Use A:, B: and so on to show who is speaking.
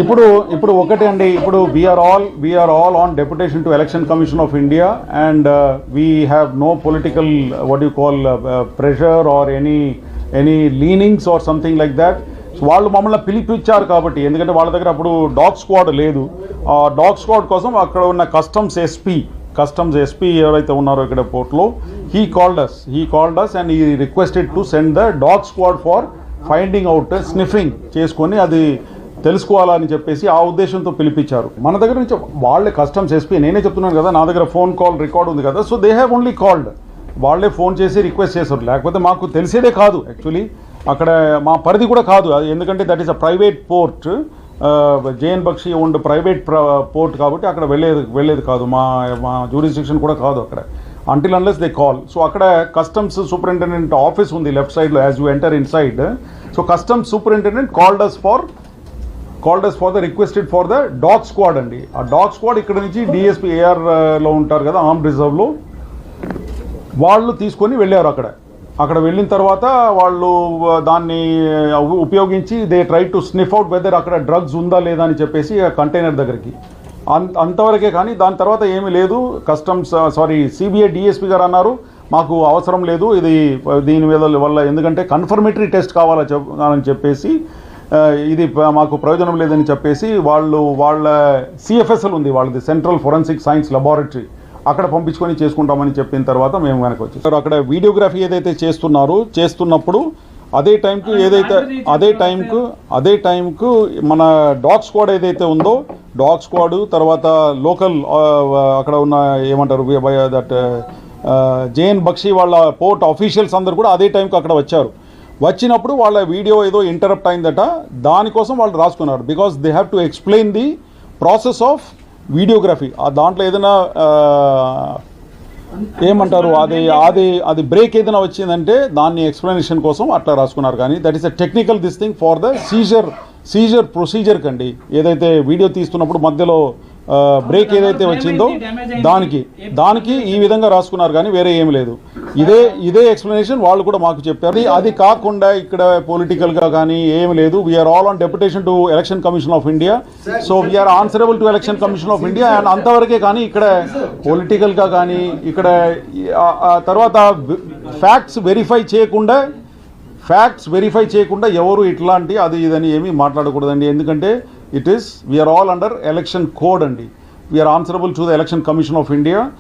A: ఇప్పుడు ఒకటే అండి, ఇప్పుడు we are all on deputation to Election commission of India and we have no political what you call pressure or any leanings or something like that. వాళ్ళు మమ్మల్ని పిలిపించారు కాబట్టి, ఎందుకంటే వాళ్ళ దగ్గర అప్పుడు డాగ్ స్క్వాడ్ లేదు. ఆ డాగ్ స్క్వాడ్ కోసం అక్కడ ఉన్న కస్టమ్స్ ఎస్పీ ఎవరైతే ఉన్నారో ఇక్కడ పోర్ట్లో, he called us and he requested to send the dog squad for finding out, sniffing చేసుకొని అది తెలుసుకోవాలని చెప్పేసి ఆ ఉద్దేశంతో పిలిపించారు. మన దగ్గర నుంచి వాళ్ళే కస్టమ్స్ ఎస్పీ, నేనే చెప్తున్నాను కదా, నా దగ్గర ఫోన్ కాల్ రికార్డ్ ఉంది కదా, so they have only called. వాళ్ళే ఫోన్ చేసి రిక్వెస్ట్ చేశారు, లేకపోతే మాకు తెలిసేదే కాదు. యాక్చువల్లీ అక్కడ మా పరిధి కూడా కాదు, ఎందుకంటే that is a private port, JN Bakshi owned private port కాబట్టి అక్కడ వెళ్ళేది కాదు, మా జ్యూరిస్డిక్షన్ కూడా కాదు అక్కడ, until unless they call. So అక్కడ కస్టమ్స్ సూపరింటెండెంట్ ఆఫీస్ ఉంది లెఫ్ట్ సైడ్లో as you enter in side. So customs superintendent called us for the requested for the dog squad అండి. ఆ డాగ్ స్క్వాడ్ ఇక్కడ నుంచి డిఎస్పీ ఏఆర్లో ఉంటారు కదా, ఆర్మ్ రిజర్వ్లో, వాళ్ళు తీసుకొని వెళ్ళారు. అక్కడ వెళ్ళిన తర్వాత వాళ్ళు దాన్ని ఉపయోగించి they try to sniff out whether అక్కడ డ్రగ్స్ ఉందా లేదా అని చెప్పేసి ఆ కంటైనర్ దగ్గరికి, అంతవరకే. కానీ దాని తర్వాత ఏమీ లేదు. సిబిఐ డిఎస్పీ గారు అన్నారు మాకు అవసరం లేదు దీని వల్ల, ఎందుకంటే కన్ఫర్మేటరీ టెస్ట్ కావాలని చెప్పేసి, ఇది మాకు ప్రయోజనం లేదని చెప్పేసి వాళ్ళ సిఎఫ్ఎస్ఎల్ ఉంది, వాళ్ళది సెంట్రల్ ఫోరెన్సిక్ సైన్స్ లెబారెటరీ, అక్కడ పంపించుకొని చేసుకుంటామని చెప్పిన తర్వాత మేము వెనక్కి వచ్చేసారు. అక్కడ వీడియోగ్రఫీ ఏదైతే చేస్తున్నప్పుడు అదే టైంకు మన డాగ్ స్క్వాడ్ ఏదైతే ఉందో, డాగ్ స్క్వాడ్ తర్వాత లోకల్ అక్కడ ఉన్న ఏమంటారు దట్ జేఎన్ బక్షి వాళ్ళ పోర్ట్ ఆఫీషియల్స్ అందరు కూడా అదే టైంకి అక్కడ వచ్చినప్పుడు వాళ్ళ వీడియో ఏదో ఇంటరప్ట్ అయిందట, దానికోసం వాళ్ళు రాసుకున్నారు. Because they have to explain the process of videography. దాంట్లో ఏదైనా ఏమంటారు అది బ్రేక్ ఏదైనా వచ్చిందంటే దాన్ని ఎక్స్ప్లెనేషన్ కోసం అట్లా రాసుకున్నారు. కానీ that is a technical this thing for the seizure procedure కండి. ఏదైతే వీడియో తీస్తున్నప్పుడు మధ్యలో బ్రేక్ ఏదైతే వచ్చిందో దానికి ఈ విధంగా రాసుకున్నారు, కానీ వేరే ఏమి లేదు. ఇదే ఎక్స్ప్లెనేషన్ వాళ్ళు కూడా మాకు చెప్పారు. అది కాకుండా ఇక్కడ పొలిటికల్గా కానీ ఏమి లేదు. We are all on deputation to Election commission of India, so we are answerable to Election commission of India and అంతవరకే. కానీ ఇక్కడ పొలిటికల్గా కానీ ఇక్కడ తర్వాత ఫ్యాక్ట్స్ వెరిఫై చేయకుండా ఎవరు ఇట్లాంటి ఇదని ఏమీ మాట్లాడకూడదండి. ఎందుకంటే we are all under election code అండి. We are answerable to the election commission of India.